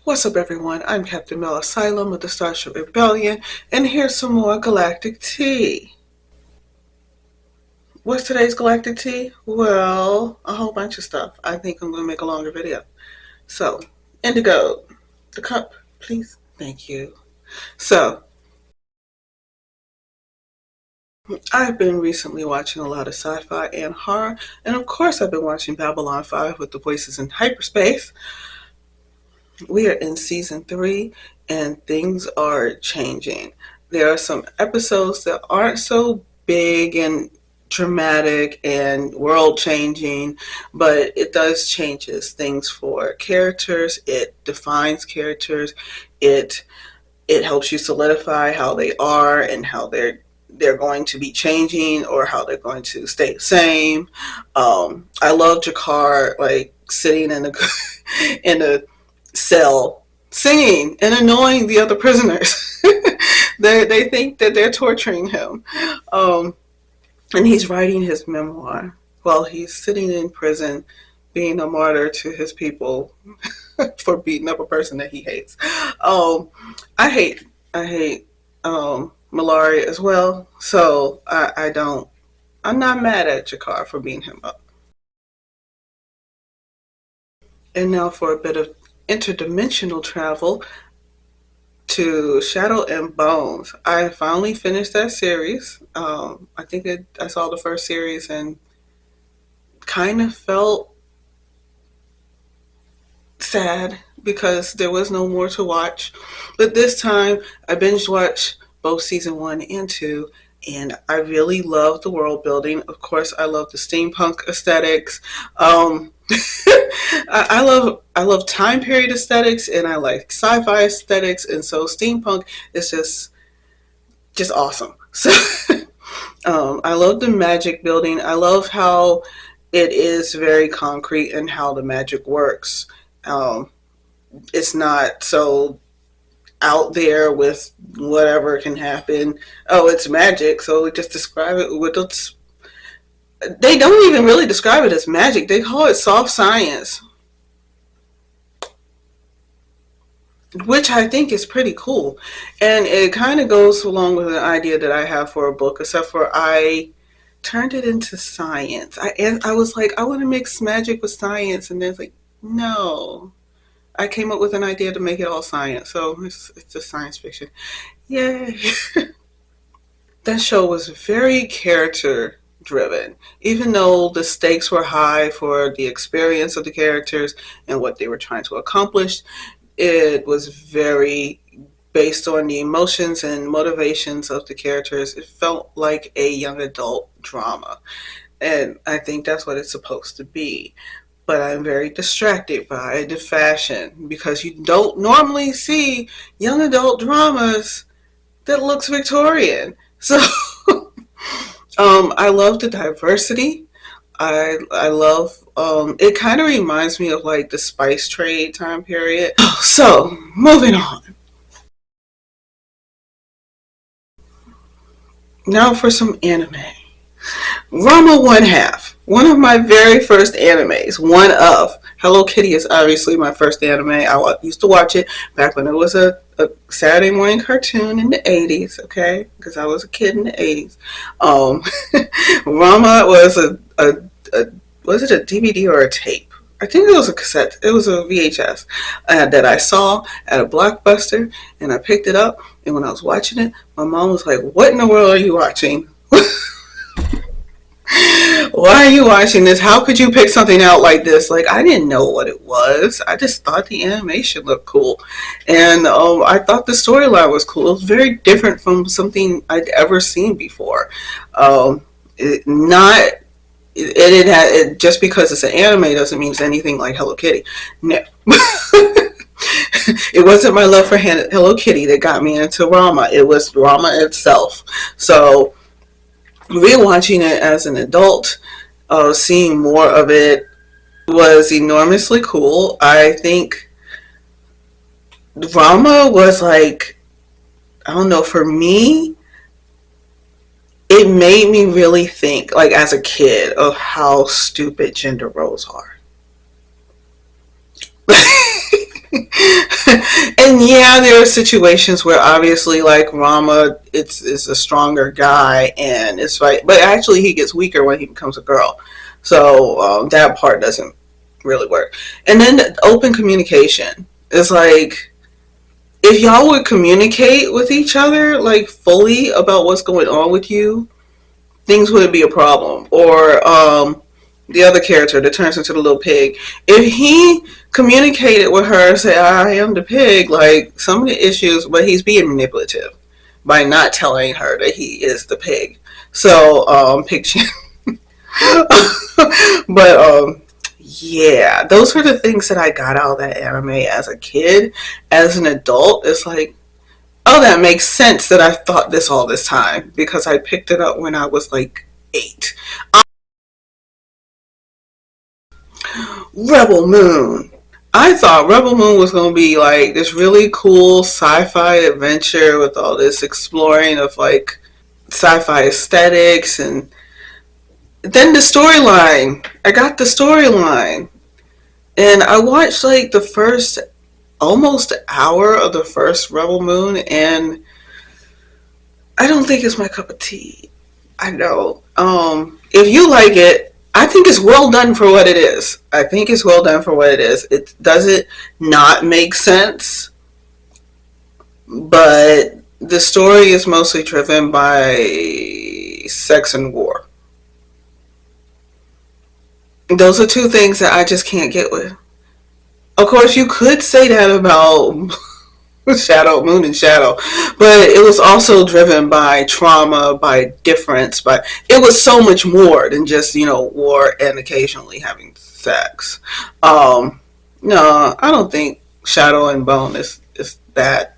What's up, everyone? I'm Captain Mel Asylum of the Starship Rebellion, and here's some more galactic tea. What's today's galactic tea? Well, a whole bunch of stuff. I think I'm going to make a longer video. So, Indigo, the cup, please. Thank you. So, I've been recently watching a lot of sci-fi and horror, and of course I've been watching Babylon 5 with the voices in hyperspace. We are in season 3 and things are changing. There are some episodes that aren't so big and dramatic and world changing, but it does changes things for characters. It defines characters. It it helps you solidify how they are and how they're going to be changing or how they're going to stay the same. I love Jakar like sitting in a in a cell singing and annoying the other prisoners. They think that they're torturing him. And he's writing his memoir while he's sitting in prison being a martyr to his people for beating up a person that he hates. Um, I hate Malari as well, so I'm not mad at Jakar for beating him up. And now for a bit of interdimensional travel to Shadow and Bones. I finally finished that series. I saw the first series and kind of felt sad because there was no more to watch. But this time I binge watched both season 1 and 2, and I really love the world building. Of course, I love the steampunk aesthetics. I love time period aesthetics, and I like sci-fi aesthetics, and so steampunk is just awesome. So I love the magic building. I love how it is very concrete and how the magic works. Um, it's not so out there with whatever can happen. Oh, it's magic, so we just describe it with its. They don't even really describe it as magic. They call it soft science, which I think is pretty cool. And it kind of goes along with an idea that I have for a book, except for I turned it into science. I was like, I want to mix magic with science, and then it's like, no. I came up with an idea to make it all science, so it's just science fiction. Yay! That show was very character driven, even though the stakes were high for the experience of the characters and what they were trying to accomplish. It was very based on the emotions and motivations of the characters. It felt like a young adult drama, and I think that's what it's supposed to be. But I'm very distracted by the fashion because you don't normally see young adult dramas that looks Victorian. So I love the diversity. I love it kind of reminds me of like the spice trade time period. So moving on. Now for some anime. Rama One Half. One of my very first animes. One of. Hello Kitty is obviously my first anime. Used to watch it back when it was a Saturday morning cartoon in the 80s, okay? Because I was a kid in the 80s. Um, Rama was a was it a DVD or a tape? I think it was a cassette. It was a VHS that I saw at a Blockbuster, and I picked it up. And when I was watching it, my mom was like, "What in the world are you watching? Why are you watching this? How could you pick something out like this?" Like, I didn't know what it was. I just thought the animation looked cool, and I thought the storyline was cool. It was very different from something I'd ever seen before. Not just because it's an anime doesn't mean it's anything like Hello Kitty. No. It wasn't my love for Hello Kitty that got me into Rama. It was Rama itself. So rewatching it as an adult, seeing more of it was enormously cool. I think Rama was like, I don't know, for me, it made me really think, like as a kid, of how stupid gender roles are. yeah, there are situations where obviously, like Rama, it's a stronger guy, and it's right. But actually, he gets weaker when he becomes a girl. So that part doesn't really work. And then the open communication is like, if y'all would communicate with each other like fully about what's going on with you, things wouldn't be a problem. Or the other character that turns into the little pig, if he communicated with her and said, I am the pig, like some of the issues, but he's being manipulative by not telling her that he is the pig. So pig chin. But yeah, those were the things that I got out of that anime as a kid. As an adult, it's like, oh, that makes sense that I thought this all this time because I picked it up when I was like 8. Rebel Moon. I thought Rebel Moon was going to be like this really cool sci-fi adventure with all this exploring of like sci-fi aesthetics, and then the storyline. I got the storyline, and I watched like the first almost hour of the first Rebel Moon, and I don't think it's my cup of tea. I know. If you like it, I think it's well done for what it is. I think it's well done for what it is. It doesn't not make sense, but the story is mostly driven by sex and war. Those are two things that I just can't get with. Of course, you could say that about Shadow, Moon and Shadow, but it was also driven by trauma, by difference, but it was so much more than just war and occasionally having sex. No, I don't think Shadow and Bone is that